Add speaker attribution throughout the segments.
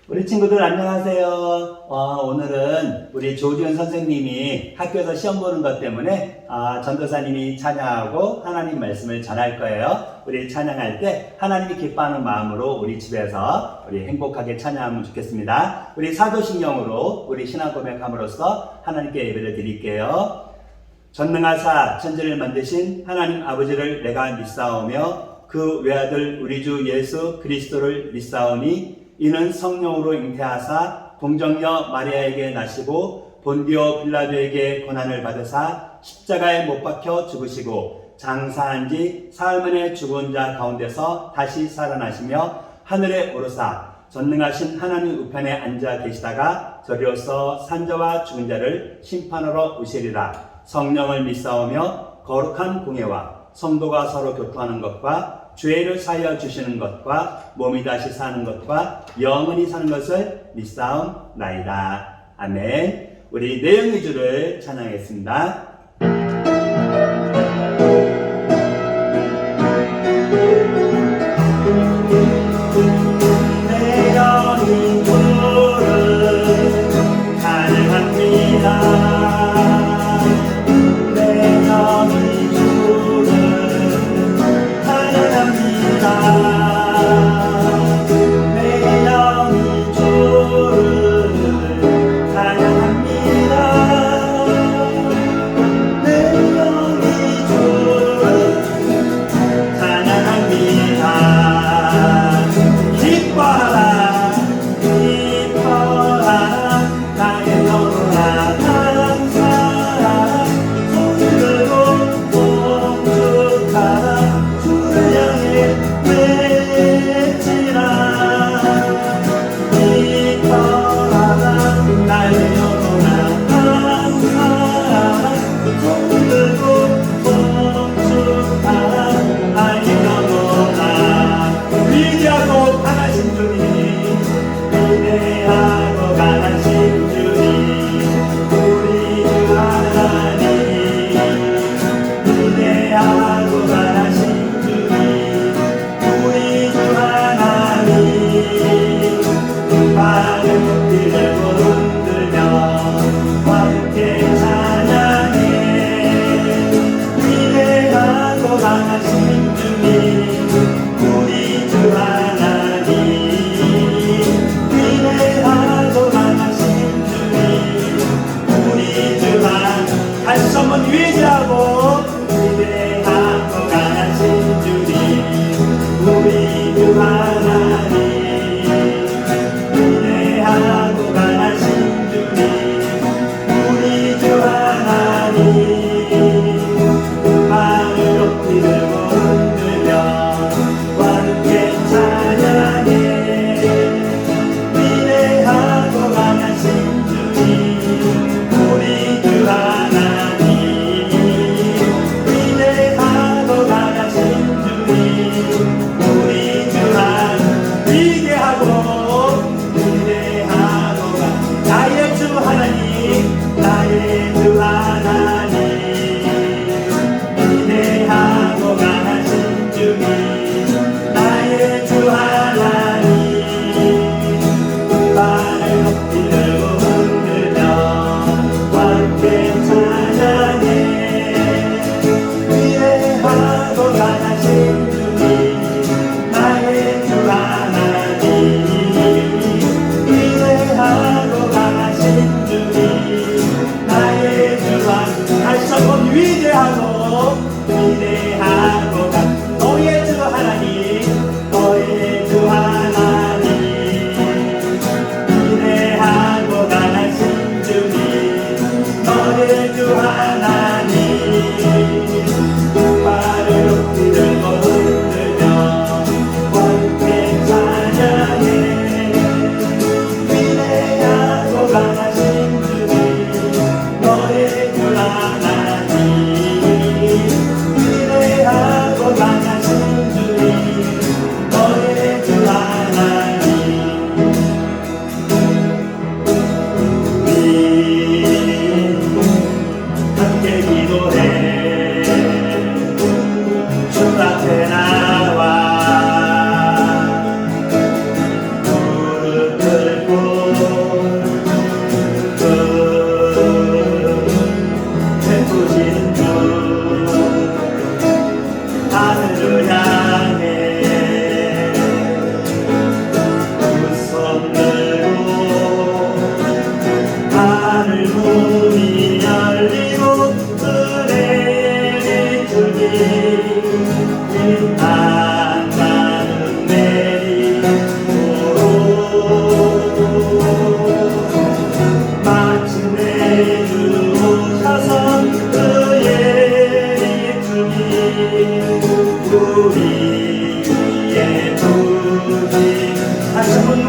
Speaker 1: 우리 친구들 안녕하세요. 오늘은 우리 조지현 선생님이 학교에서 시험 보는 것 때문에 전도사님이 찬양하고 하나님 말씀을 전할 거예요. 우리 찬양할 때 하나님이 기뻐하는 마음으로 우리 집에서 우리 행복하게 찬양하면 좋겠습니다. 우리 사도신경으로 우리 신앙 고백함으로써 하나님께 예배를 드릴게요. 전능하사 천지를 만드신 하나님 아버지를 내가 믿사오며 그 외아들 우리 주 예수 그리스도를 믿사오니 이는 성령으로 잉태하사 동정녀 마리아에게 나시고 본디오 빌라도에게 고난을 받으사 십자가에 못 박혀 죽으시고 장사한 지 사흘 만에 죽은 자 가운데서 다시 살아나시며 하늘에 오르사 전능하신 하나님 우편에 앉아 계시다가 저리로서 산자와 죽은 자를 심판하러 오시리라. 성령을 믿사오며 거룩한 공예와 성도가 서로 교통하는 것과 죄를 사하여 주시는 것과 몸이 다시 사는 것과 영원히 사는 것을 믿사옵나이다. 아멘. 우리 내용 위주를 찬양했습니다. 내영이 주를 찬양합니다.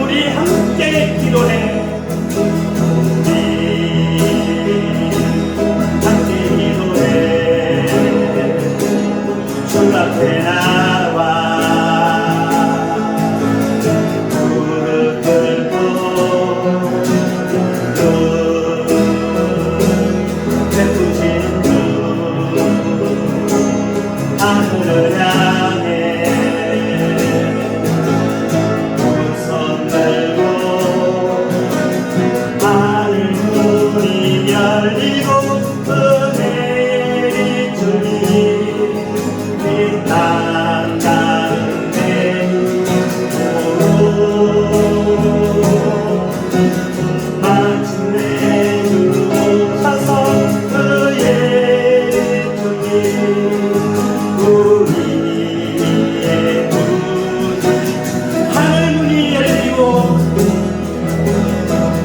Speaker 1: 우리 함께 기도해. 우리 함께 기도해. 주 앞에 나와 무릎 꿇고 주 베푸시는 주 하늘을 향해 두 손 들고 하늘 문이 열리고 은혜의 줄이 이 땅 가운데 마침내 주셔서 그의 줄이 우리의 구주 하늘 문이 열리고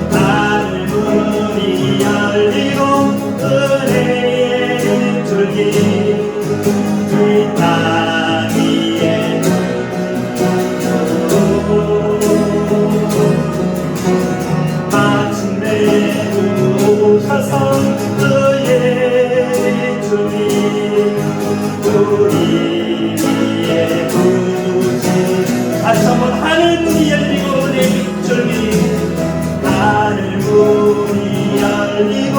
Speaker 1: 하늘 문이 열리고 은혜의 줄기 이 땅 위에 마침내 오셔서 그의 줄이 우리의 구주 다시 한번 하늘 문이 열리고 은혜의 줄기 하늘 문이 열리고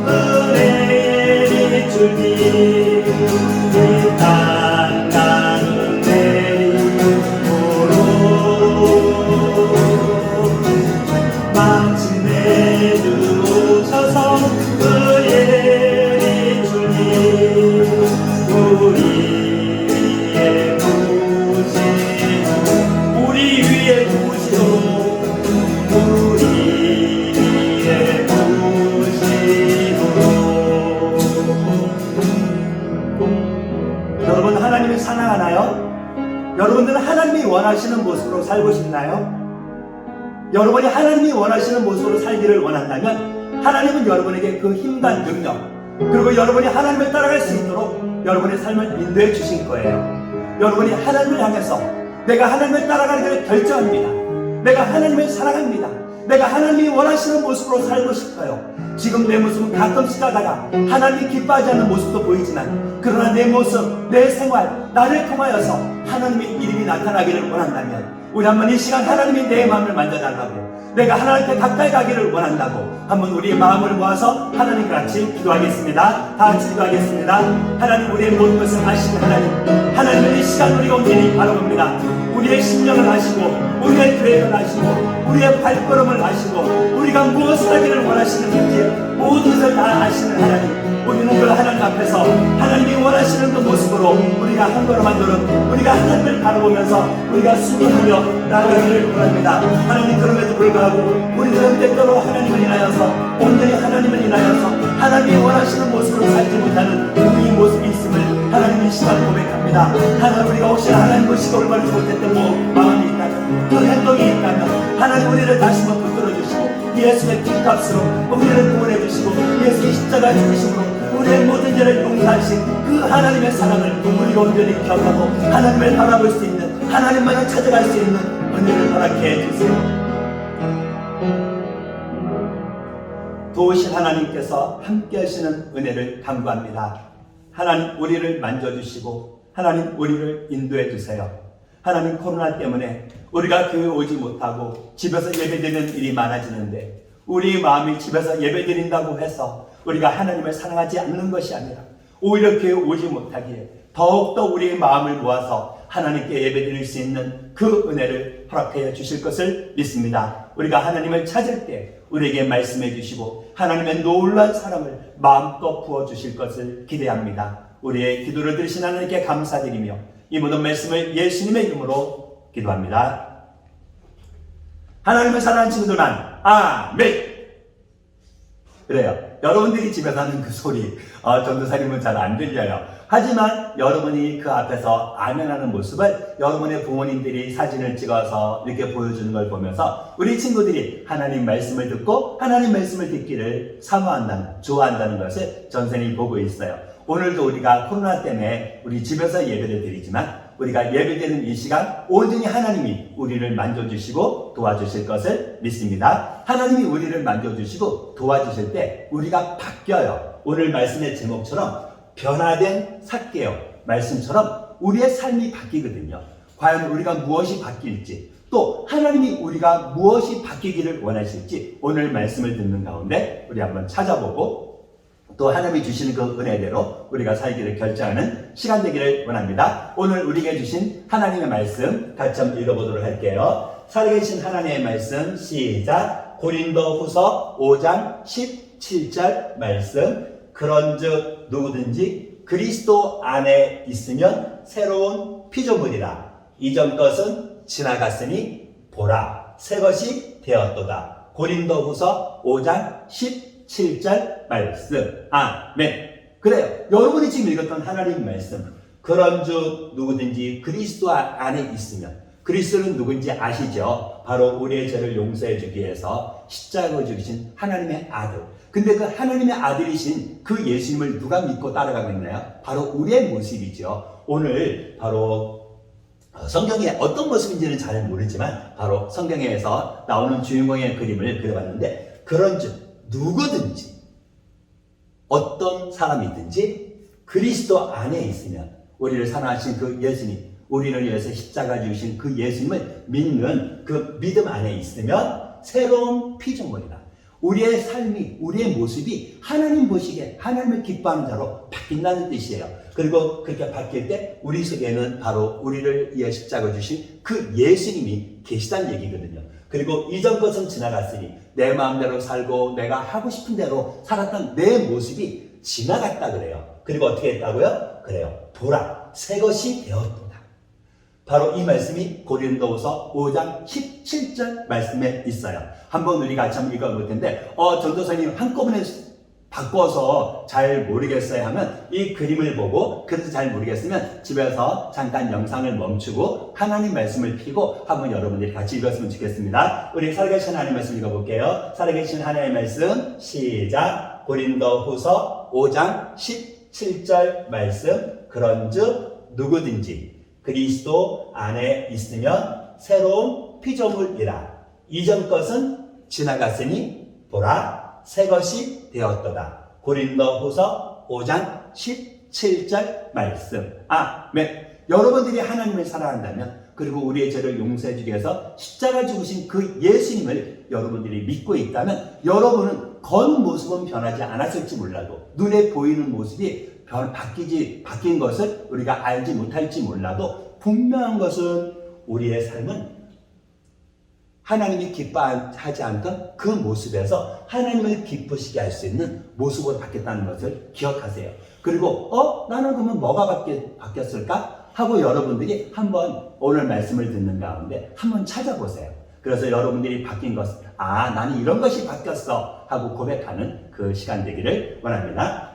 Speaker 1: 은혜의 줄기 이 땅 가운데 마침내 주셔서 그의 줄기 우리 위에 부으시고 우리 위에 부으시고 우리 위에 부으시고 여러분 하나님을 사랑하나요? 여러분들은 하나님이 원하시는 모습으로 살고 싶나요? 여러분이 하나님이 원하시는 모습으로 살기를 원한다면 하나님은 여러분에게 그 힘과 능력 그리고 여러분이 하나님을 따라갈 수 있도록 여러분의 삶을 인도해 주실 거예요. 여러분이 하나님을 향해서 내가 하나님을 따라가기를 결정합니다. 내가 하나님을 사랑합니다. 내가 하나님이 원하시는 모습으로 살고 싶어요. 지금 내 모습은 가끔씩 하다가 하나님이 기뻐하지 않는 모습도 보이지만 그러나 내 모습, 내 생활, 나를 통하여서 하나님의 이름이 나타나기를 원한다면 우리 한번 이 시간 하나님이 내 마음을 만져달라고 내가 하나님께 가까이 가기를 원한다고 한번 우리의 마음을 모아서 하나님과 같이 기도하겠습니다. 다 같이 기도하겠습니다. 하나님 우리의 모든 것을 아시는 하나님은 이 시간 우리가 온전히 바라봅니다. 우리의 심령을 아시고 우리의 계획을 아시고 우리의 발걸음을 아시고 우리가 무엇을 하기를 원하시는지 모든 것을 다 아시는 하나님 우리는 그 하나님 앞에서 하나님이 원하시는 그 모습으로 우리가 한 걸음 한 걸음 우리가 하나님을 바라보면서 우리가 순종하며 나아가기를 원합니다. 하나님 그럼에도 불구하고 우리들은 때때로 하나님을 인하여서 온전히 하나님을 인하여서 하나님이 원하시는 모습으로 살지 못하는 우리의 모습이 있음을 하나님 이 시간 고백합니다. 하나님 우리가 혹시 하나님 모시고 올바르지 못했던 마음이 있다면 그 행동이 있다면 하나님 우리를 다시 한번 붙들어 주시고 예수의 핏값으로 우리를 구원해 주시고 예수의 십자가 죽으심으로 우리의 모든 죄를 용서하신 그 하나님의 사랑을 우리가 온전히 기억하고 하나님을 바라볼 수 있는 하나님만을 찾아갈 수 있는 은혜를 허락해 주세요. 도우신 하나님께서 함께 하시는 은혜를 간구합니다. 하나님 우리를 만져주시고 하나님 우리를 인도해 주세요. 하나님 코로나 때문에 우리가 교회 오지 못하고 집에서 예배드리는 일이 많아지는데 우리 마음이 집에서 예배드린다고 해서 우리가 하나님을 사랑하지 않는 것이 아니라 오히려 교회 오지 못하기에 더욱더 우리의 마음을 모아서 하나님께 예배드릴 수 있는 그 은혜를 허락하여 주실 것을 믿습니다. 우리가 하나님을 찾을 때 우리에게 말씀해 주시고 하나님의 놀라운 사랑을 마음껏 부어주실 것을 기대합니다. 우리의 기도를 들으신 하나님께 감사드리며 이 모든 말씀을 예수님의 이름으로 기도합니다. 하나님을 사랑하는 친구들만 아멘. 그래요. 여러분들이 집에서 하는 그 소리 전도사님은 잘 안 들려요. 하지만 여러분이 그 앞에서 아멘하는 모습을 여러분의 부모님들이 사진을 찍어서 이렇게 보여주는 걸 보면서 우리 친구들이 하나님 말씀을 듣고 하나님 말씀을 듣기를 사모한다는, 좋아한다는 것을 전선이 보고 있어요. 오늘도 우리가 코로나 때문에 우리 집에서 예배를 드리지만 우리가 예배드리는 이 시간 온전히 하나님이 우리를 만져주시고 도와주실 것을 믿습니다. 하나님이 우리를 만져주시고 도와주실 때 우리가 바뀌어요. 오늘 말씀의 제목처럼 변화된 삭개오 말씀처럼 우리의 삶이 바뀌거든요. 과연 우리가 무엇이 바뀔지, 또 하나님이 우리가 무엇이 바뀌기를 원하실지 오늘 말씀을 듣는 가운데 우리 한번 찾아보고 또 하나님이 주시는 그 은혜대로 우리가 살기를 결정하는 시간 되기를 원합니다. 오늘 우리에게 주신 하나님의 말씀 같이 한번 읽어보도록 할게요. 살아계신 하나님의 말씀 시작. 고린도후서 5장 17절 말씀. 그런즉 누구든지 그리스도 안에 있으면 새로운 피조물이라. 이전 것은 지나갔으니 보라 새 것이 되었도다. 고린도후서 5장 17절 말씀. 아멘. 그래요. 여러분이 지금 읽었던 하나님 말씀. 그런즉 누구든지 그리스도 안에 있으면, 그리스도는 누군지 아시죠? 바로 우리의 죄를 용서해 주기 위해서 십자가를 죽이신 하나님의 아들. 근데 그 하나님의 아들이신 그 예수님을 누가 믿고 따라가겠나요? 바로 우리의 모습이죠. 오늘 바로 성경에 어떤 모습인지는 잘 모르지만 바로 성경에서 나오는 주인공의 그림을 그려봤는데, 그런즉 누구든지 어떤 사람이든지 그리스도 안에 있으면, 우리를 사랑하신 그 예수님, 우리를 위해서 십자가 주신 그 예수님을 믿는 그 믿음 안에 있으면 새로운 피조물이다. 우리의 삶이, 우리의 모습이 하나님 보시기에 하나님을 기뻐하는 자로 바뀐다는 뜻이에요. 그리고 그렇게 바뀔 때 우리 속에는 바로 우리를 위해 십자가 주신 그 예수님이 계시다는 얘기거든요. 그리고 이전 것은 지나갔으니 내 마음대로 살고 내가 하고 싶은 대로 살았던 내 모습이 지나갔다 그래요. 그리고 어떻게 했다고요? 그래요. 보라, 새 것이 되었도다. 바로 이 말씀이 고린도후서 5장 17절 말씀에 있어요. 한번 우리 같이 한번 읽어볼 텐데, 전도사님 한꺼번에 바꿔서 잘 모르겠어요 하면 이 그림을 보고, 그래도 잘 모르겠으면 집에서 잠깐 영상을 멈추고 하나님 말씀을 피고 한번 여러분들이 같이 읽었으면 좋겠습니다. 우리 살아계신 하나님 말씀 읽어볼게요. 살아계신 하나님의 말씀 시작. 고린도후서 5장 17절 말씀. 그런즉 누구든지 그리스도 안에 있으면 새로운 피조물이라. 이전 것은 지나갔으니 보라 새 것이 되었도다. 고린도후서 5장 17절 말씀. 아멘. 여러분들이 하나님을 사랑한다면, 그리고 우리의 죄를 용서해 주기 위해서 십자가 죽으신 그 예수님을 여러분들이 믿고 있다면, 여러분은 겉모습은 변하지 않았을지 몰라도, 눈에 보이는 모습이 바뀐 것을 우리가 알지 못할지 몰라도, 분명한 것은 우리의 삶은 하나님이 기뻐하지 않던 그 모습에서 하나님을 기쁘시게 할 수 있는 모습으로 바뀌었다는 것을 기억하세요. 그리고 나는 그러면 뭐가 바뀌었을까? 하고 여러분들이 한번 오늘 말씀을 듣는 가운데 한번 찾아보세요. 그래서 여러분들이 바뀐 것, 나는 이런 것이 바뀌었어 하고 고백하는 그 시간 되기를 원합니다.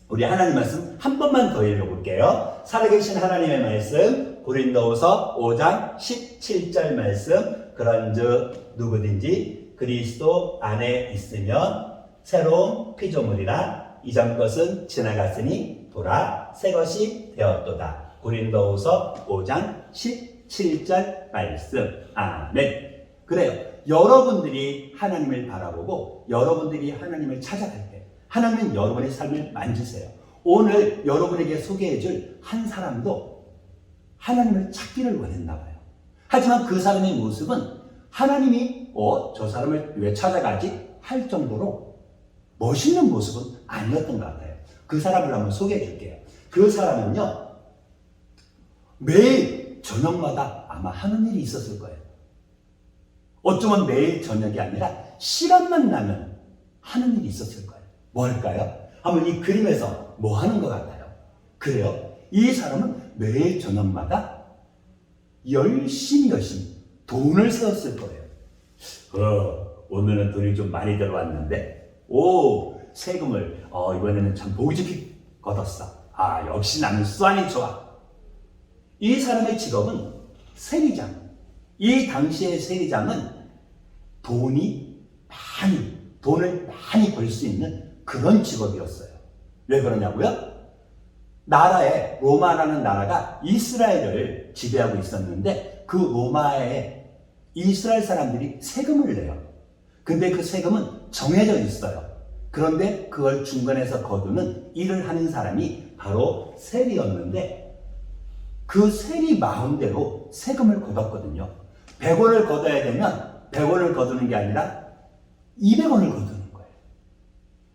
Speaker 1: 우리 하나님 말씀 한 번만 더 읽어볼게요. 살아계신 하나님의 말씀, 고린도후서 5장 17절 말씀. 그런즉 누구든지 그리스도 안에 있으면 새로운 피조물이라. 이전 것은 지나갔으니 보라 새 것이 되었도다. 고린도후서 5장 17절 말씀. 아멘. 그래요. 여러분들이 하나님을 바라보고 여러분들이 하나님을 찾아갈 때 하나님은 여러분의 삶을 만지세요. 오늘 여러분에게 소개해줄 한 사람도 하나님을 찾기를 원했나 봐요. 하지만 그 사람의 모습은 하나님이 저 사람을 왜 찾아가지? 할 정도로 멋있는 모습은 아니었던 것 같아요. 그 사람을 한번 소개해 줄게요. 그 사람은요, 매일 저녁마다 아마 하는 일이 있었을 거예요. 어쩌면 매일 저녁이 아니라 시간만 나면 하는 일이 있었을 거예요. 뭘까요? 한번 이 그림에서 뭐 하는 것 같아요? 그래요. 이 사람은 매일 저녁마다 열심히 돈을 세웠을 거예요. 오늘은 돈이 좀 많이 들어왔는데, 세금을 이번에는 참 보기 좋게 걷었어. 역시 나는 수완이 좋아. 이 사람의 직업은 세리장. 이 당시의 세리장은 돈을 많이 벌 수 있는 그런 직업이었어요. 왜 그러냐고요? 나라에 로마라는 나라가 이스라엘을 지배하고 있었는데 그 로마에 이스라엘 사람들이 세금을 내요. 근데 그 세금은 정해져 있어요. 그런데 그걸 중간에서 거두는 일을 하는 사람이 바로 세리였는데 그 세리 마음대로 세금을 걷었거든요. 100원을 걷어야 되면 100원을 거두는 게 아니라 200원을 거두는 거예요.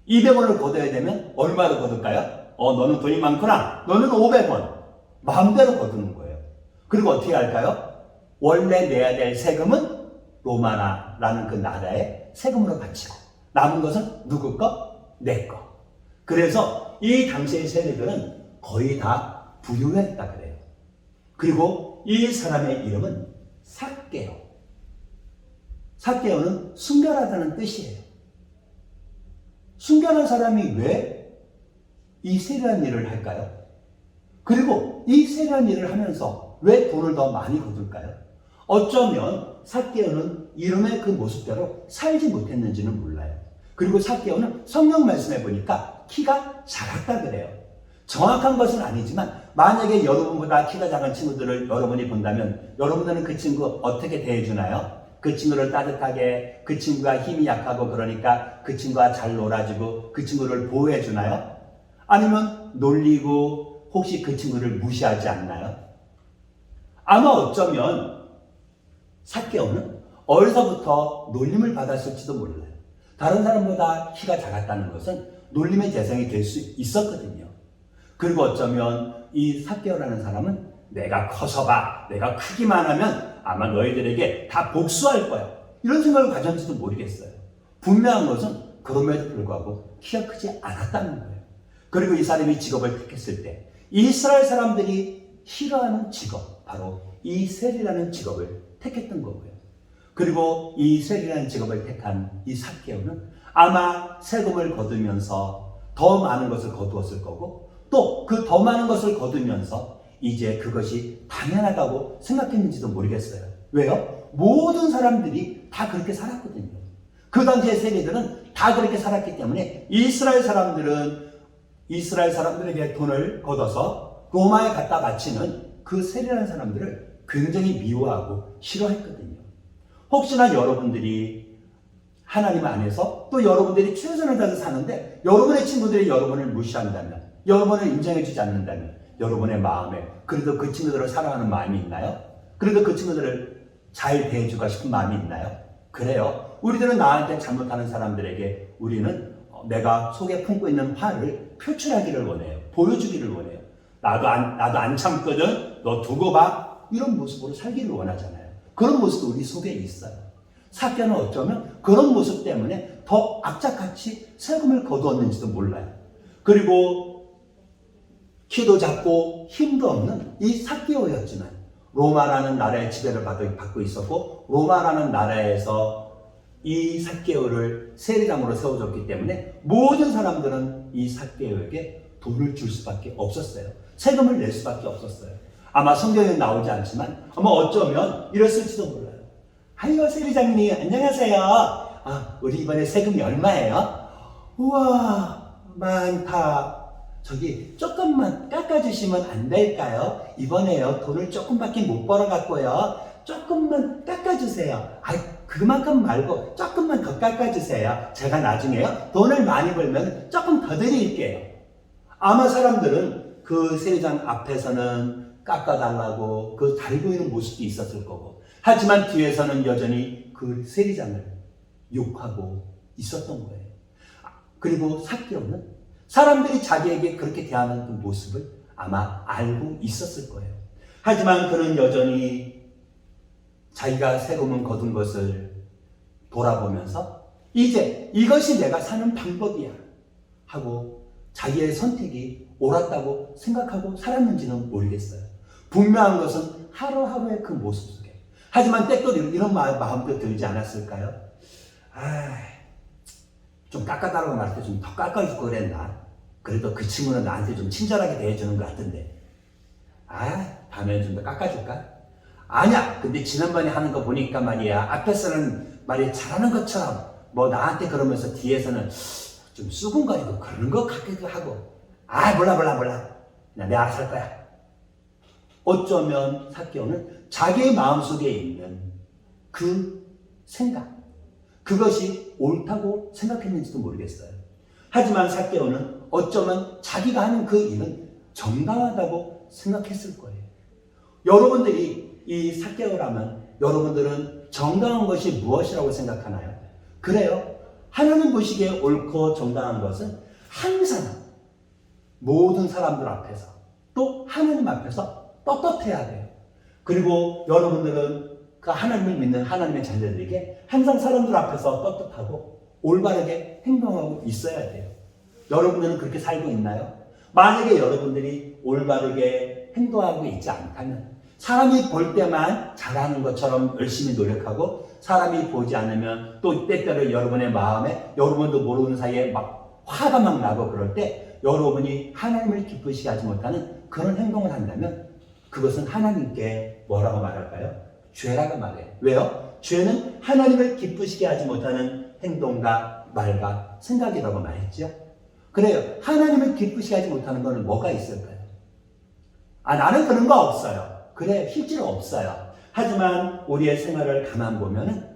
Speaker 1: 200원을 걷어야 되면 얼마로 거둘까요? 너는 돈이 많구나. 너는 500원. 마음대로 거두는 거예요. 그리고 어떻게 할까요? 원래 내야 될 세금은 로마라는 그 나라에 세금으로 바치고 남은 것은 누구 거? 내 거. 그래서 이 당시의 세리들은 거의 다 부유했다 그래요. 그리고 이 사람의 이름은 삭개오. 삭개오는 순결하다는 뜻이에요. 순결한 사람이 왜 이 세리한 일을 할까요? 그리고 이 세리한 일을 하면서 왜 돈을 더 많이 거둘까요? 어쩌면 삭개오는 이름의 그 모습대로 살지 못했는지는 몰라요. 그리고 삭개오는 성경 말씀에 보니까 키가 작았다 그래요. 정확한 것은 아니지만 만약에 여러분보다 키가 작은 친구들을 여러분이 본다면 여러분들은 그 친구 어떻게 대해주나요? 그 친구를 따뜻하게, 그 친구가 힘이 약하고 그러니까 그 친구와 잘 놀아주고 그 친구를 보호해주나요? 아니면 놀리고 혹시 그 친구를 무시하지 않나요? 아마 어쩌면 삭개오는 어려서부터 놀림을 받았을지도 몰라요. 다른 사람보다 키가 작았다는 것은 놀림의 대상이 될 수 있었거든요. 그리고 어쩌면 이 삭개오라는 사람은 내가 커서 봐, 내가 크기만 하면 아마 너희들에게 다 복수할 거야. 이런 생각을 가졌는지도 모르겠어요. 분명한 것은 그럼에도 불구하고 키가 크지 않았다는 거예요. 그리고 이 사람이 직업을 택했을 때 이스라엘 사람들이 싫어하는 직업, 바로 이 세리라는 직업을 택했던 거고요. 그리고 이 세리라는 직업을 택한 이 삭개오는 아마 세금을 거두면서 더 많은 것을 거두었을 거고 또 그 더 많은 것을 거두면서 이제 그것이 당연하다고 생각했는지도 모르겠어요. 왜요? 모든 사람들이 다 그렇게 살았거든요. 그 당시의 세리들은 다 그렇게 살았기 때문에 이스라엘 사람들에게 돈을 걷어서 로마에 갖다 바치는 그 세리라는 사람들을 굉장히 미워하고 싫어했거든요. 혹시나 여러분들이 하나님 안에서 또 여러분들이 최선을 다해서 사는데 여러분의 친구들이 여러분을 무시한다면, 여러분을 인정해주지 않는다면 여러분의 마음에 그래도 그 친구들을 사랑하는 마음이 있나요? 그래도 그 친구들을 잘 대해주고 싶은 마음이 있나요? 그래요. 우리들은 나한테 잘못하는 사람들에게 우리는 내가 속에 품고 있는 화를 표출하기를 원해요. 보여주기를 원해요. 나도 안 참거든. 너 두고 봐. 이런 모습으로 살기를 원하잖아요. 그런 모습도 우리 속에 있어요. 삭개오는 어쩌면 그런 모습 때문에 더 악착같이 세금을 거두었는지도 몰라요. 그리고 키도 작고 힘도 없는 이 삭개오였지만 로마라는 나라의 지배를 받고 있었고 로마라는 나라에서 이 삭개오를 세리장으로 세워줬기 때문에 모든 사람들은 이 삭개오에게 돈을 줄 수밖에 없었어요. 세금을 낼 수밖에 없었어요. 아마 성경에 나오지 않지만 아마 어쩌면 이랬을지도 몰라요. 아이고 세리장님 안녕하세요. 우리 이번에 세금이 얼마예요? 우와 많다. 저기 조금만 깎아주시면 안 될까요? 이번에요 돈을 조금밖에 못 벌어갖고요 조금만 깎아주세요. 그만큼 말고 조금만 더 깎아주세요. 제가 나중에요 돈을 많이 벌면 조금 더 드릴게요. 아마 사람들은 그 세리장 앞에서는 깎아달라고 그 달고 있는 모습도 있었을 거고 하지만 뒤에서는 여전히 그 세리장을 욕하고 있었던 거예요. 그리고 삭개오는 사람들이 자기에게 그렇게 대하는 그 모습을 아마 알고 있었을 거예요. 하지만 그는 여전히 자기가 세금을 거둔 것을 돌아보면서 이제 이것이 내가 사는 방법이야 하고 자기의 선택이 옳았다고 생각하고 살았는지는 모르겠어요. 분명한 것은 하루하루의 그 모습 속에 하지만 때때로 이런 마음도 들지 않았을까요? 좀 깎아달라고 말할 때 좀 더 깎아줄 걸 그랬나? 그래도 그 친구는 나한테 좀 친절하게 대해주는 것 같은데 다음에 좀 더 깎아줄까? 아니야. 근데 지난번에 하는 거 보니까 말이야 앞에서는 말이 잘하는 것처럼 뭐 나한테 그러면서 뒤에서는 좀 수근거리고 그러는 것 같기도 하고 몰라 그냥 내가 알아서 할 거야. 어쩌면 삭개오는 자기의 마음속에 있는 그 생각, 그것이 옳다고 생각했는지도 모르겠어요. 하지만 삭개오는 어쩌면 자기가 하는 그 일은 정당하다고 생각했을 거예요. 여러분들이 이 삭개오라면 여러분들은 정당한 것이 무엇이라고 생각하나요? 그래요. 하나님 보시기에 옳고 정당한 것은 항상 모든 사람들 앞에서 또 하나님 앞에서 떳떳해야 돼요. 그리고 여러분들은 그 하나님을 믿는 하나님의 자녀들에게 항상 사람들 앞에서 떳떳하고 올바르게 행동하고 있어야 돼요. 여러분들은 그렇게 살고 있나요? 만약에 여러분들이 올바르게 행동하고 있지 않다면 사람이 볼 때만 잘하는 것처럼 열심히 노력하고 사람이 보지 않으면 또 때때로 여러분의 마음에 여러분도 모르는 사이에 막 화가 막 나고 그럴 때 여러분이 하나님을 기쁘시게 하지 못하는 그런 행동을 한다면 그것은 하나님께 뭐라고 말할까요? 죄라고 말해요. 왜요? 죄는 하나님을 기쁘시게 하지 못하는 행동과 말과 생각이라고 말했죠. 그래요. 하나님을 기쁘시게 하지 못하는 것은 뭐가 있을까요? 나는 그런 거 없어요. 그래, 실제로 없어요. 하지만 우리의 생활을 가만 보면은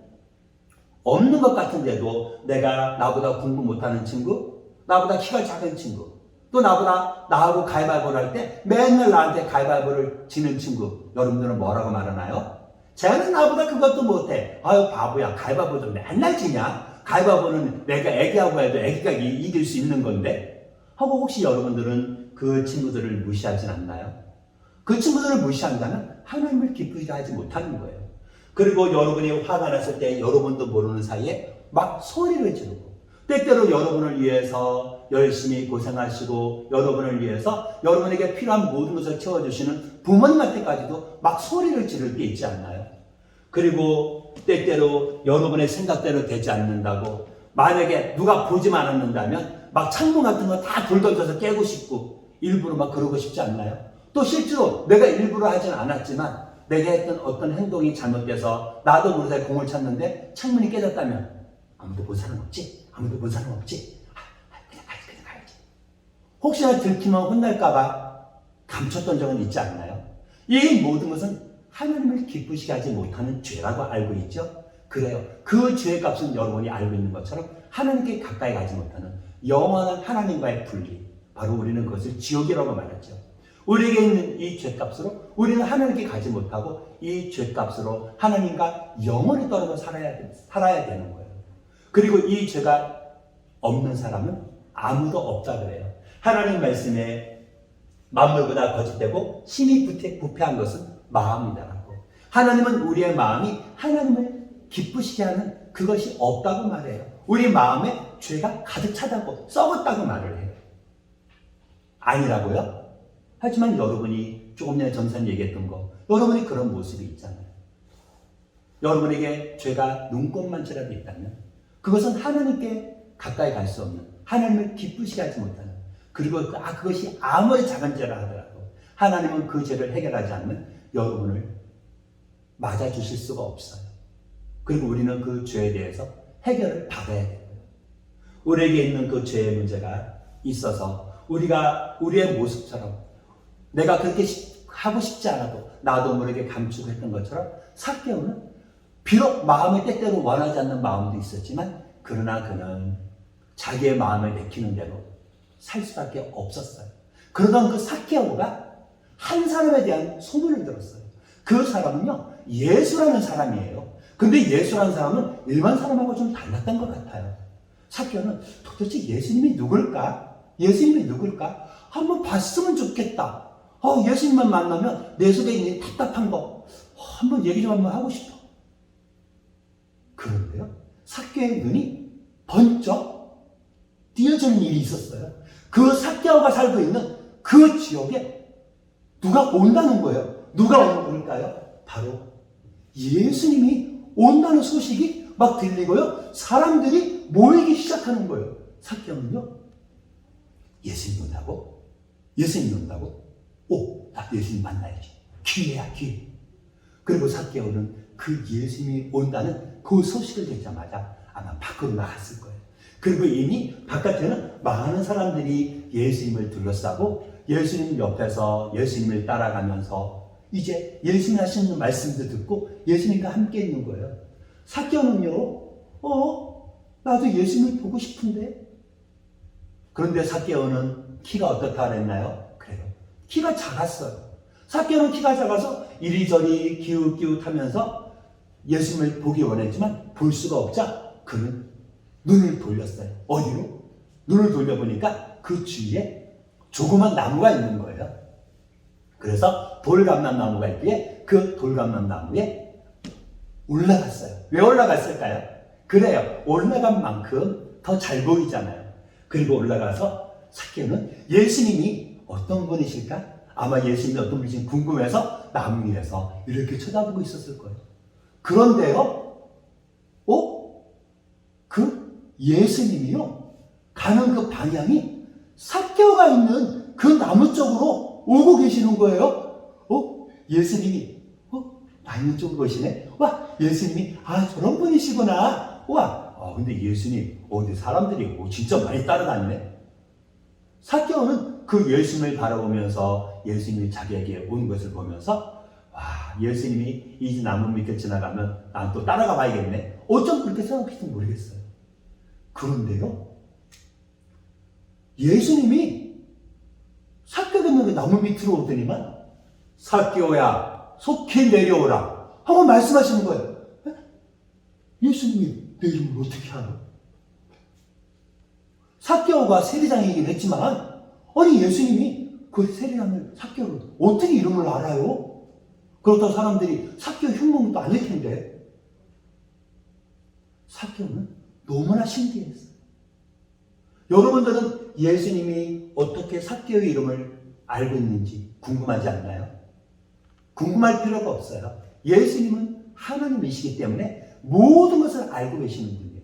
Speaker 1: 없는 것 같은데도 내가 나보다 공부 못하는 친구, 나보다 키가 작은 친구, 또 나하고 가위바위보를 할 때 맨날 나한테 가위바위보를 지는 친구, 여러분들은 뭐라고 말하나요? 쟤는 나보다 그것도 못해. 아유 바보야, 가위바위보도 맨날 지냐? 가위바위보는 내가 애기하고 해도 애기가 이길 수 있는 건데 하고 혹시 여러분들은 그 친구들을 무시하진 않나요? 그 친구들을 무시한다면 하나님을 기쁘게 하지 못하는 거예요. 그리고 여러분이 화가 났을 때 여러분도 모르는 사이에 막 소리를 지르고 때때로 여러분을 위해서 열심히 고생하시고 여러분을 위해서 여러분에게 필요한 모든 것을 채워주시는 부모님한테까지도 막 소리를 지를 때 있지 않나요? 그리고 때때로 여러분의 생각대로 되지 않는다고 만약에 누가 보지만 않는다면 막 창문 같은 거 다 돌 던져서 깨고 싶고 일부러 막 그러고 싶지 않나요? 또 실제로 내가 일부러 하진 않았지만 내가 했던 어떤 행동이 잘못돼서 나도 모르게 공을 찼는데 창문이 깨졌다면 아무도 본 사람 없지? 아무도 본 사람 없지? 그냥 가야지. 혹시나 들키면 혼날까봐 감췄던 적은 있지 않나요? 이 모든 것은 하나님을 기쁘시게 하지 못하는 죄라고 알고 있죠? 그래요. 그 죄의 값은 여러분이 알고 있는 것처럼 하나님께 가까이 가지 못하는 영원한 하나님과의 분리, 바로 우리는 그것을 지옥이라고 말하죠. 우리에게 있는 이 죄값으로 우리는 하나님께 가지 못하고 이 죄값으로 하나님과 영원히 떨어져 살아야 되는 거예요. 그리고 이 죄가 없는 사람은 아무도 없다 그래요. 하나님 말씀에 만물보다 거짓되고 심히 부패한 것은 마음이다라고. 하나님은 우리의 마음이 하나님을 기쁘시게 하는 그것이 없다고 말해요. 우리 마음에 죄가 가득 차다고 썩었다고 말을 해요. 아니라고요? 하지만 여러분이 조금 전에 전사님 얘기했던 거, 여러분이 그런 모습이 있잖아요. 여러분에게 죄가 눈꼽만치라도 있다면 그것은 하나님께 가까이 갈 수 없는, 하나님을 기쁘시게 하지 못하는, 그리고 그것이 아무리 작은 죄라 하더라도 하나님은 그 죄를 해결하지 않으면 여러분을 맞아주실 수가 없어요. 그리고 우리는 그 죄에 대해서 해결을 받아야 돼요. 우리에게 있는 그 죄의 문제가 있어서 우리가 우리의 모습처럼 내가 그렇게 하고 싶지 않아도 나도 모르게 감추고 했던 것처럼 삭개오는 비록 마음이 때때로 원하지 않는 마음도 있었지만 그러나 그는 자기의 마음을 내키는 대로 살 수밖에 없었어요. 그러던 그 삭개오가 한 사람에 대한 소문을 들었어요. 그 사람은요, 예수라는 사람이에요. 근데 예수라는 사람은 일반 사람하고 좀 달랐던 것 같아요. 삭개오는 도대체 예수님이 누굴까? 예수님이 누굴까? 한번 봤으면 좋겠다. 예수님만 만나면 내 속에 있는 답답한 거 한번 얘기 좀 한번 하고 싶어. 그런데요, 삭개오의 눈이 번쩍 띄어지는 일이 있었어요. 그 삭개오가 살고 있는 그 지역에 누가 온다는 거예요. 누가 올까요? 바로 예수님이 온다는 소식이 막 들리고요. 사람들이 모이기 시작하는 거예요. 삭개오는요, 예수님 온다고? 예수님 온다고? 나 예수님 만나야지. 기회야, 기회. 그리고 삭개오는 그 예수님이 온다는 그 소식을 듣자마자 아마 밖으로 나갔을 거예요. 그리고 이미 바깥에는 많은 사람들이 예수님을 둘러싸고 예수님 옆에서 예수님을 따라가면서 이제 예수님 하시는 말씀도 듣고 예수님과 함께 있는 거예요. 삭개오는요, 나도 예수님을 보고 싶은데. 그런데 삭개오는 키가 어떻다 그랬나요? 그래요. 키가 작았어요. 삭개오는 키가 작아서 이리저리 기웃기웃하면서 예수님을 보기 원했지만 볼 수가 없자 그는 눈을 돌렸어요. 어디로? 눈을 돌려보니까 그 주위에 조그만 나무가 있는 거예요. 그래서 돌감람 나무가 있기에 그 돌감람 나무에 올라갔어요. 왜 올라갔을까요? 그래요. 올라간 만큼 더 잘 보이잖아요. 그리고 올라가서 삭개오는 예수님이 어떤 분이실까? 아마 예수님이 어떤 분이신지 궁금해서 나무 위에서 이렇게 쳐다보고 있었을 거예요. 그런데요, 그 예수님이요, 가는 그 방향이 삭개오가 있는 그 나무 쪽으로 오고 계시는 거예요. 예수님이, 나 있는 쪽으로 오시네? 와, 예수님이, 저런 분이시구나. 와, 근데 예수님, 어디 사람들이 진짜 많이 따라다니네? 삭개오는 그 예수님을 바라보면서 예수님이 자기에게 온 것을 보면서, 와, 예수님이 이 나무 밑에 지나가면 난 또 따라가 봐야겠네. 어쩜 그렇게 생각할지 모르겠어요. 그런데요, 예수님이 삭개오가 있는 그 나무 밑으로 오더니만 삭개오야, 속히 내려오라 하고 말씀하시는 거예요. 예수님이 내 이름을 어떻게 알아? 삭개오가 세리장이긴 했지만 아니 예수님이 그 세리장을 삭개오를 어떻게 이름을 알아요? 그렇다고 사람들이 삭개오 흉몽도 아닐 텐데. 삭개오는 너무나 신기했어요. 여러분들은 예수님이 어떻게 삭개오의 이름을 알고 있는지 궁금하지 않나요? 궁금할 필요가 없어요. 예수님은 하나님이시기 때문에 모든 것을 알고 계시는 분이에요.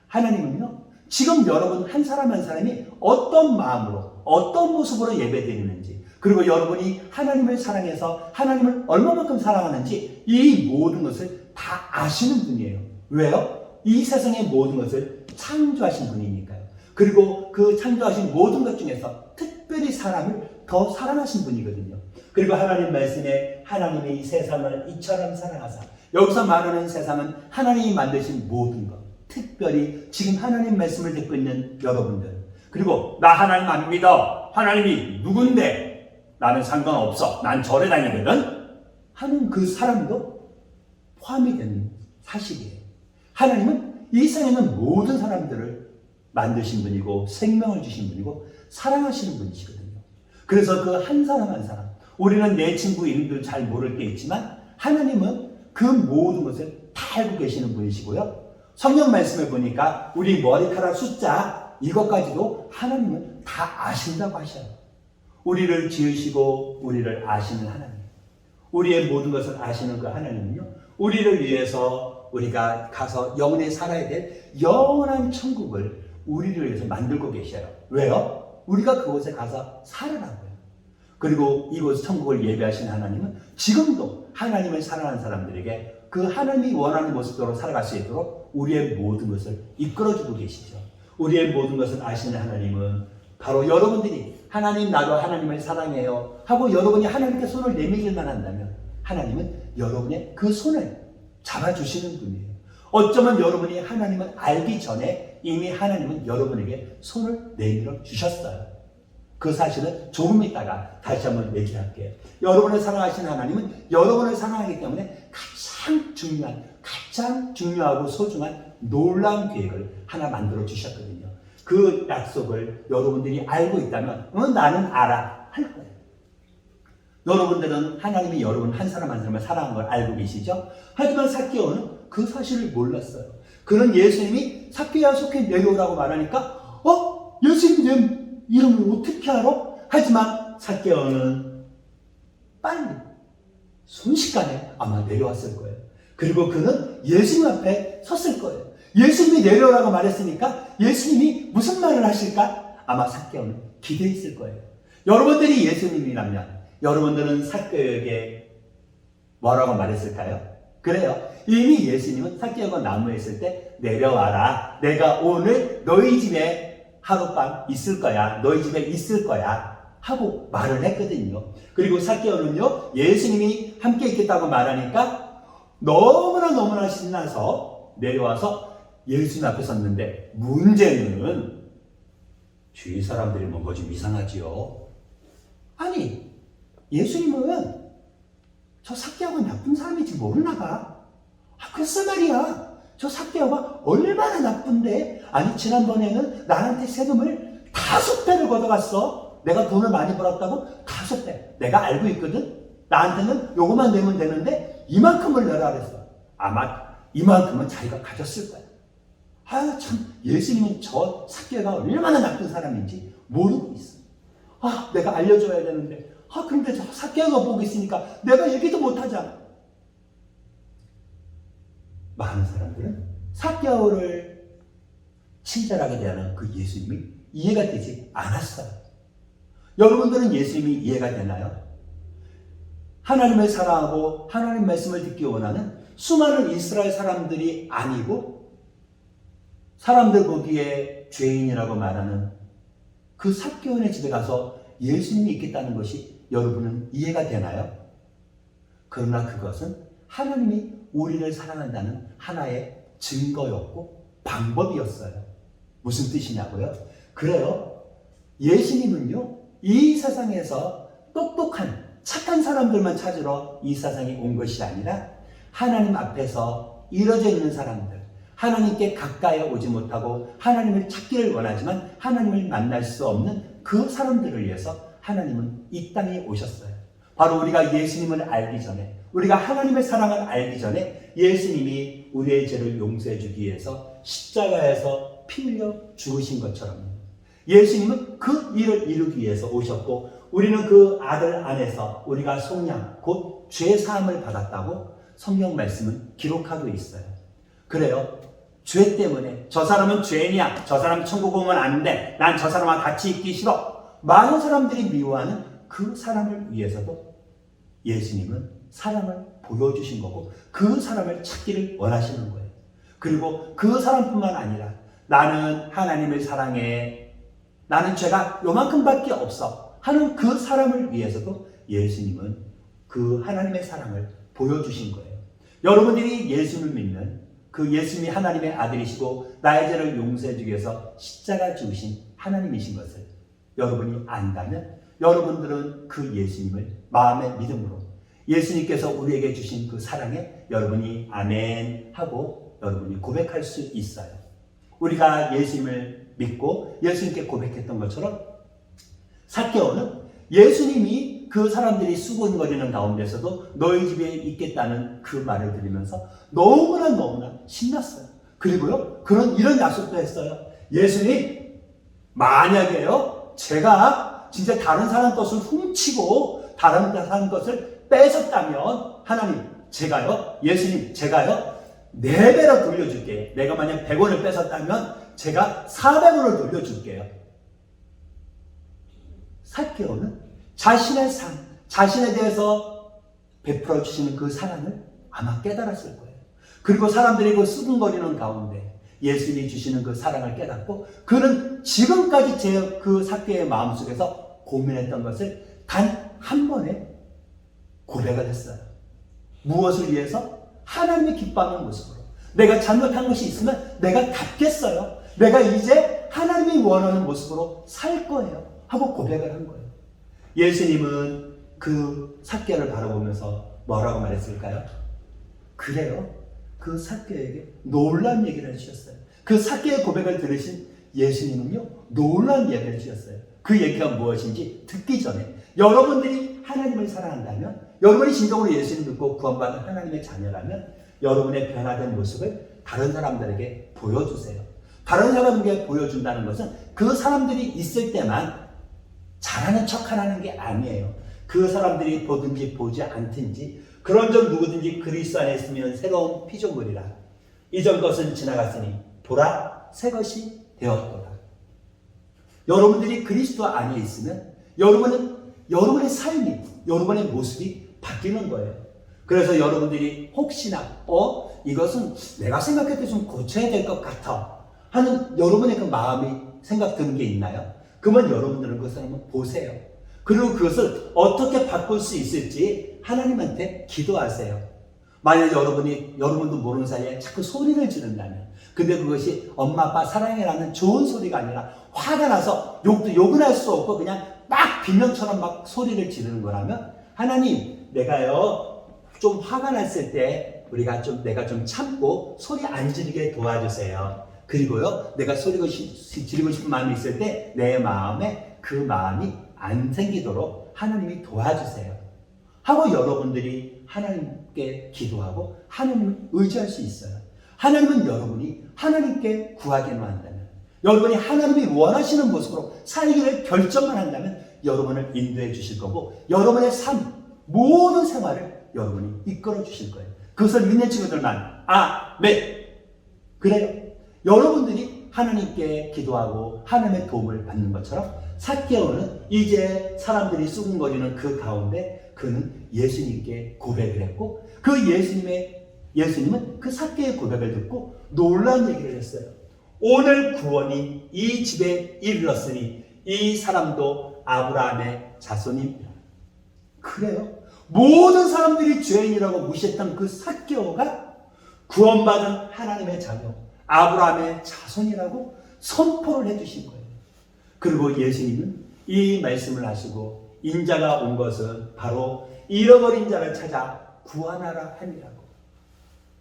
Speaker 1: 하나님은요, 지금 여러분 한 사람 한 사람이 어떤 마음으로, 어떤 모습으로 예배드리는지, 그리고 여러분이 하나님을 사랑해서 하나님을 얼마만큼 사랑하는지 이 모든 것을 다 아시는 분이에요. 왜요? 이 세상의 모든 것을 창조하신 분이니까요. 그리고 그 창조하신 모든 것 중에서 특별히 사람을 더 사랑하신 분이거든요. 그리고 하나님 말씀에 하나님이 이 세상을 이처럼 사랑하사, 여기서 말하는 세상은 하나님이 만드신 모든 것, 특별히 지금 하나님 말씀을 듣고 있는 여러분들, 그리고 나 하나님 안 믿어, 하나님이 누군데 나는 상관없어, 난 절에 다니거든 하는 그 사람도 포함이 되는 사실이에요. 하나님은 이 세상에 있는 모든 사람들을 만드신 분이고 생명을 주신 분이고 사랑하시는 분이시거든요. 그래서 그 한 사람 한 사람, 우리는 내 친구 이름도 잘 모를 게 있지만 하나님은 그 모든 것을 다 알고 계시는 분이시고요. 성경 말씀을 보니까 우리 머리카락 숫자 이것까지도 하나님은 다 아신다고 하셔요. 우리를 지으시고 우리를 아시는 하나님, 우리의 모든 것을 아시는 그 하나님은요, 우리를 위해서 우리가 가서 영원히 살아야 될 영원한 천국을 우리를 위해서 만들고 계셔요. 왜요? 우리가 그곳에 가서 살으라고요. 그리고 이곳 천국을 예배하신 하나님은 지금도 하나님을 사랑하는 사람들에게 그 하나님이 원하는 모습대로 살아갈 수 있도록 우리의 모든 것을 이끌어주고 계시죠. 우리의 모든 것을 아시는 하나님은 바로 여러분들이 하나님 나도 하나님을 사랑해요 하고 여러분이 하나님께 손을 내밀기만 한다면 하나님은 여러분의 그 손을 잡아주시는 분이에요. 어쩌면 여러분이 하나님을 알기 전에 이미 하나님은 여러분에게 손을 내밀어 주셨어요. 그 사실은 조금 있다가 다시 한번 얘기할게요. 여러분을 사랑하시는 하나님은 여러분을 사랑하기 때문에 가장 중요하고 소중한 놀라운 계획을 하나 만들어 주셨거든요. 그 약속을 여러분들이 알고 있다면 나는 알아 할 거예요. 여러분들은 하나님이 여러분 한 사람 한 사람을 사랑하는 걸 알고 계시죠? 하지만 삭개오는 그 사실을 몰랐어요. 그는 예수님이 삭개오야 속히 내려오라고 말하니까 예수님 내 이름을 어떻게 알아? 하지만 삭개오는 빨리 순식간에 아마 내려왔을 거예요. 그리고 그는 예수님 앞에 섰을 거예요. 예수님이 내려오라고 말했으니까 예수님이 무슨 말을 하실까? 아마 삭개오는 기대했을 거예요. 여러분들이 예수님이라면 여러분들은 삭개오에게 뭐라고 말했을까요? 그래요. 이미 예수님은 삭개오가 나무에 있을 때 내려와라. 내가 오늘 너희 집에 하룻밤 있을 거야. 너희 집에 있을 거야. 하고 말을 했거든요. 그리고 삭개오는요, 예수님이 함께 있겠다고 말하니까 너무나 신나서 내려와서 예수님 앞에 섰는데, 문제는 주위 사람들이 뭔가 좀 이상하지요. 아니, 예수님은 저 삭개오가 나쁜 사람인지 모르나 봐. 글쎄 말이야. 저 삭개오가 얼마나 나쁜데. 아니, 지난번에는 나한테 세금을 5배를 걷어갔어. 내가 돈을 많이 벌었다고 5배. 내가 알고 있거든. 나한테는 요거만 내면 되는데 이만큼을 내라 그랬어. 아마 이만큼은 자기가 가졌을 거야. 아, 참, 예수님은 저 삭개오가 얼마나 나쁜 사람인지 모르고 있어. 아, 내가 알려줘야 되는데. 아, 근데 저 삭개오가 보고 있으니까 내가 얘기도 못하잖아. 많은 사람들은 삭개오를 친절하게 대하는 그 예수님이 이해가 되지 않았어요. 여러분들은 예수님이 이해가 되나요? 하나님을 사랑하고 하나님 말씀을 듣기 원하는 수많은 이스라엘 사람들이 아니고, 사람들 보기에 죄인이라고 말하는 그 삭개오의 집에 가서 예수님이 있겠다는 것이 여러분은 이해가 되나요? 그러나 그것은 하나님이 우리를 사랑한다는 하나의 증거였고 방법이었어요. 무슨 뜻이냐고요? 그래요. 예수님은요, 이 세상에서 똑똑한 착한 사람들만 찾으러 이 세상에 온 것이 아니라 하나님 앞에서 이루어져 있는 사람들, 하나님께 가까이 오지 못하고 하나님을 찾기를 원하지만 하나님을 만날 수 없는 그 사람들을 위해서 하나님은 이 땅에 오셨어요. 바로 우리가 예수님을 알기 전에, 우리가 하나님의 사랑을 알기 전에 예수님이 우리의 죄를 용서해 주기 위해서 십자가에서 피 흘려 죽으신 것처럼 예수님은 그 일을 이루기 위해서 오셨고, 우리는 그 아들 안에서 우리가 속량, 곧 죄 사함을 받았다고 성경 말씀은 기록하고 있어요. 그래요. 죄 때문에 저 사람은 죄인이야, 저 사람 천국 오면 안 돼, 난 저 사람과 같이 있기 싫어, 많은 사람들이 미워하는 그 사람을 위해서도 예수님은 사랑을 보여주신 거고, 그 사람을 찾기를 원하시는 거예요. 그리고 그 사람뿐만 아니라 나는 하나님을 사랑해, 나는 죄가 요만큼밖에 없어 하는 그 사람을 위해서도 예수님은 그 하나님의 사랑을 보여주신 거예요. 여러분들이 예수를 믿는 그 예수님이 하나님의 아들이시고 나의 죄를 용서해 주기 위해서 십자가 죽으신 하나님이신 것을 여러분이 안다면, 여러분들은 그 예수님을 마음의 믿음으로, 예수님께서 우리에게 주신 그 사랑에 여러분이 아멘 하고 여러분이 고백할 수 있어요. 우리가 예수님을 믿고 예수님께 고백했던 것처럼 삭개오는 예수님이 그 사람들이 수군거리는 가운데서도 너희 집에 있겠다는 그 말을 들으면서 너무나 신났어요. 그리고요, 이런 약속도 했어요. 예수님, 만약에요, 제가 진짜 다른 사람 것을 훔치고 다른 사람 것을 뺏었다면, 하나님, 제가요, 예수님, 제가요, 4배로 돌려줄게요. 내가 만약 100원을 뺏었다면 제가 400원을 돌려줄게요. 삭개오는 자신의 삶, 자신에 대해서 베풀어 주시는 그 사랑을 아마 깨달았을 거예요. 그리고 사람들이 그 수군거리는 가운데 예수님이 주시는 그 사랑을 깨닫고, 그는 지금까지 그 삭개오의 마음속에서 고민했던 것을 단 한 번에 고백을 했어요. 무엇을 위해서? 하나님이 기뻐하는 모습으로. 내가 잘못한 것이 있으면 내가 갚겠어요. 내가 이제 하나님이 원하는 모습으로 살 거예요 하고 고백을 한 거예요. 예수님은 그 삭개오를 바라보면서 뭐라고 말했을까요? 그래요. 그 삭개오에게 놀라운 얘기를 해주셨어요. 그 삭개오의 고백을 들으신 예수님은요, 놀라운 얘기를 해주셨어요. 그 얘기가 무엇인지 듣기 전에 여러분들이 하나님을 사랑한다면, 여러분이 진정으로 예수님 믿고 구원받은 하나님의 자녀라면 여러분의 변화된 모습을 다른 사람들에게 보여주세요. 다른 사람에게 보여준다는 것은 그 사람들이 있을 때만 잘하는 척하라는 게 아니에요. 그 사람들이 보든지 보지 않든지 그런즉 누구든지 그리스도 안에 있으면 새로운 피조물이라. 이전 것은 지나갔으니 보라, 새 것이 되었도다. 여러분들이 그리스도 안에 있으면 여러분의 삶이, 여러분의 모습이 바뀌는 거예요. 그래서 여러분들이 혹시나 이것은 내가 생각할 때 좀 고쳐야 될 것 같아 하는 여러분의 그 마음이 생각 드는 게 있나요? 그러면 여러분들은 그것을 한번 보세요. 그리고 그것을 어떻게 바꿀 수 있을지 하나님한테 기도하세요. 만약 여러분도 모르는 사이에 자꾸 소리를 지른다면, 근데 그것이 엄마 아빠 사랑해라는 좋은 소리가 아니라 화가 나서 욕은 할 수 없고 그냥 막 비명처럼 막 소리를 지르는 거라면, 하나님, 내가요 좀 화가 났을 때 내가 좀 참고 소리 안 지르게 도와주세요. 그리고요, 내가 지르고 싶은 마음이 있을 때 내 마음에 그 마음이 안 생기도록 하나님이 도와주세요 하고 여러분들이 하나님께 기도하고 하나님을 의지할 수 있어요. 하나님은 여러분이 하나님께 구하기만 한다면, 여러분이 하나님이 원하시는 모습으로 살기를 결정만 한다면 여러분을 인도해 주실 거고, 여러분의 삶, 모든 생활을 여러분이 이끌어 주실 거예요. 그것을 믿는 친구들만 아멘. 그래요. 여러분들이 하나님께 기도하고 하나님의 도움을 받는 것처럼 삭개오는 이제 사람들이 수군거리는 그 가운데 그는 예수님께 고백을 했고, 그 예수님은 그 삭개의 고백을 듣고 놀라운 얘기를 했어요. 오늘 구원이 이 집에 이르렀으니 이 사람도 아브라함의 자손입니다. 그래요. 모든 사람들이 죄인이라고 무시했던 그 삭개오가 구원받은 하나님의 자녀 아브라함의 자손이라고 선포를 해주신 거예요. 그리고 예수님은 이 말씀을 하시고, 인자가 온 것은 바로 잃어버린 자를 찾아 구원하라 함이라고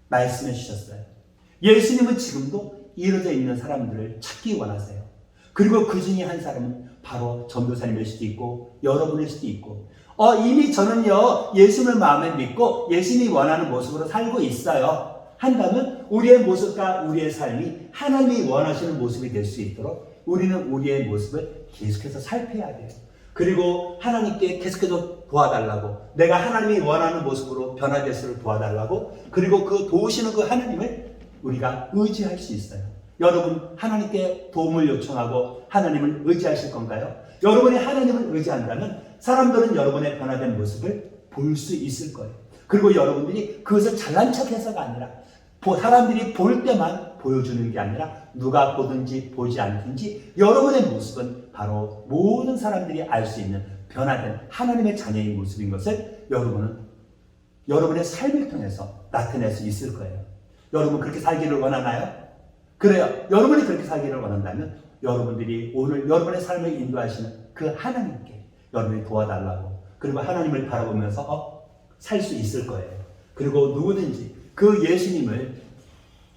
Speaker 1: 말씀해 주셨어요. 예수님은 지금도 이루어져 있는 사람들을 찾기 원하세요. 그리고 그 중에 한 사람은 바로 전도사님일 수도 있고 여러분일 수도 있고, 이미 저는요 예수님을 마음에 믿고 예수님이 원하는 모습으로 살고 있어요 한다면, 우리의 모습과 우리의 삶이 하나님이 원하시는 모습이 될 수 있도록 우리는 우리의 모습을 계속해서 살펴야 돼요. 그리고 하나님께 계속해서 도와달라고, 내가 하나님이 원하는 모습으로 변화될 수를 도와달라고, 그리고 그 도우시는 그 하나님을 우리가 의지할 수 있어요. 여러분, 하나님께 도움을 요청하고 하나님을 의지하실 건가요? 여러분이 하나님을 의지한다면 사람들은 여러분의 변화된 모습을 볼 수 있을 거예요. 그리고 여러분들이 그것을 잘난 척해서가 아니라, 사람들이 볼 때만 보여주는 게 아니라 누가 보든지 보지 않든지 여러분의 모습은 바로 모든 사람들이 알 수 있는 변화된 하나님의 자녀의 모습인 것을 여러분은 여러분의 삶을 통해서 나타낼 수 있을 거예요. 여러분 그렇게 살기를 원하나요? 그래요. 여러분이 그렇게 살기를 원한다면 여러분들이 오늘 여러분의 삶을 인도하시는 그 하나님께 여러분이 도와달라고, 그리고 하나님을 바라보면서 살 수 있을 거예요. 그리고 누구든지 그 예수님을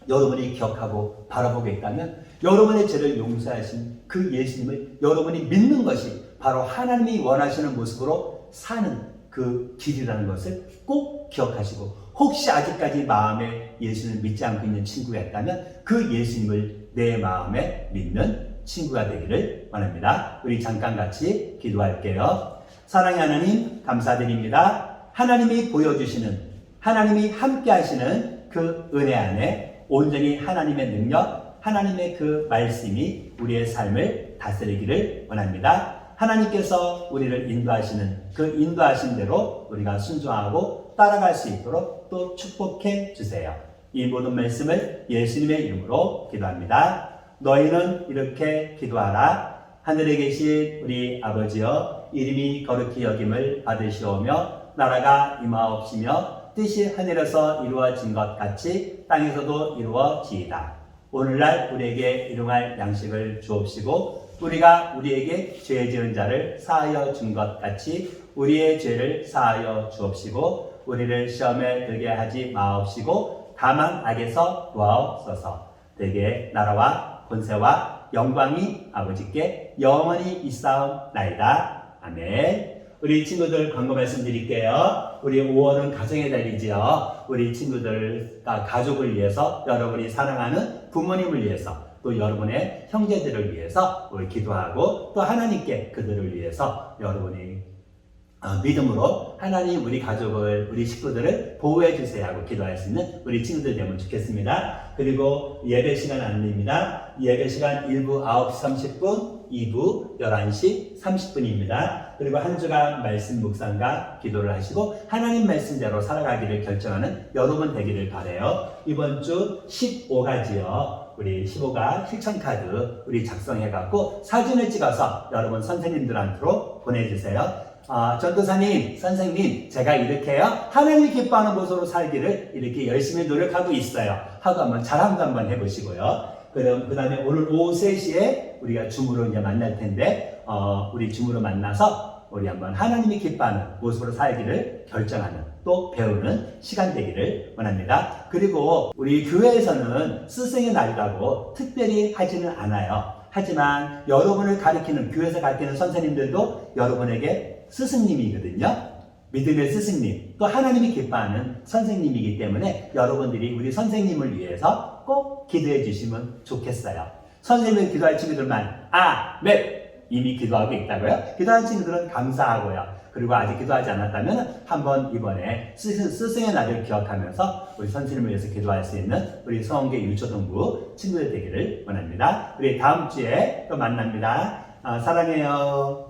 Speaker 1: 여러분이 기억하고 바라보게 있다면, 여러분의 죄를 용서하신 그 예수님을 여러분이 믿는 것이 바로 하나님이 원하시는 모습으로 사는 그 길이라는 것을 꼭 기억하시고, 혹시 아직까지 마음에 예수님을 믿지 않고 있는 친구가 있다면 그 예수님을 내 마음에 믿는 친구가 되기를 원합니다. 우리 잠깐 같이 기도할게요. 사랑의 하나님, 감사드립니다. 하나님이 보여주시는, 하나님이 함께 하시는 그 은혜 안에 온전히 하나님의 능력, 하나님의 그 말씀이 우리의 삶을 다스리기를 원합니다. 하나님께서 우리를 인도하시는 그 인도하신 대로 우리가 순종하고 따라갈 수 있도록 또 축복해 주세요. 이 모든 말씀을 예수님의 이름으로 기도합니다. 너희는 이렇게 기도하라. 하늘에 계신 우리 아버지여, 이름이 거룩히 여김을 받으시오며 나라가 임하옵시며 뜻이 하늘에서 이루어진 것 같이 땅에서도 이루어지이다. 오늘날 우리에게 일용할 양식을 주옵시고, 우리가 우리에게 죄 지은 자를 사하여 준 것 같이 우리의 죄를 사하여 주옵시고, 우리를 시험에 들게 하지 마옵시고 다만 악에서 구하옵소서. 대개 나라와 권세와 영광이 아버지께 영원히 있사옵나이다. 아멘. 우리 친구들 광고 말씀드릴게요. 우리 5월은 가정의 달이지요. 우리 친구들과 가족을 위해서, 여러분이 사랑하는 부모님을 위해서, 또 여러분의 형제들을 위해서 우리 기도하고, 또 하나님께 그들을 위해서 여러분이 믿음으로 하나님 우리 가족을, 우리 식구들을 보호해 주세요 하고 기도할 수 있는 우리 친구들 되면 좋겠습니다. 그리고 예배 시간 안내입니다. 예배 시간 1부 9시 30분, 2부 11시 30분입니다. 그리고 한 주간 말씀 묵상과 기도를 하시고 하나님 말씀대로 살아가기를 결정하는 여러분 되기를 바라요. 이번 주 15가지요. 우리 15가 실천카드 우리 작성해갖고 사진을 찍어서 여러분 선생님들한테로 보내주세요. 전도사님, 선생님, 제가 이렇게요 하나님이 기뻐하는 모습으로 살기를 이렇게 열심히 노력하고 있어요 하고 한번 자랑도 한번 해보시고요. 그럼 그 다음에 오늘 오후 3시에 우리가 줌으로 이제 만날 텐데 우리 줌으로 만나서 우리 한번 하나님이 기뻐하는 모습으로 살기를 결정하는 또 배우는 시간 되기를 원합니다. 그리고 우리 교회에서는 스승의 날이라고 특별히 하지는 않아요. 하지만 여러분을 가르치는, 교회에서 가르치는 선생님들도 여러분에게 스승님이거든요. 믿음의 스승님, 또 하나님이 기뻐하는 선생님이기 때문에 여러분들이 우리 선생님을 위해서 꼭 기도해 주시면 좋겠어요. 선생님을 기도할 친구들만 아멘! 이미 기도하고 있다고요? 기도하는 친구들은 감사하고요. 그리고 아직 기도하지 않았다면 한번 이번에 스승의 날을 기억하면서 우리 선생님을 위해서 기도할 수 있는 우리 성원계 유초동부 친구들 되기를 원합니다. 우리 다음 주에 또 만납니다. 사랑해요.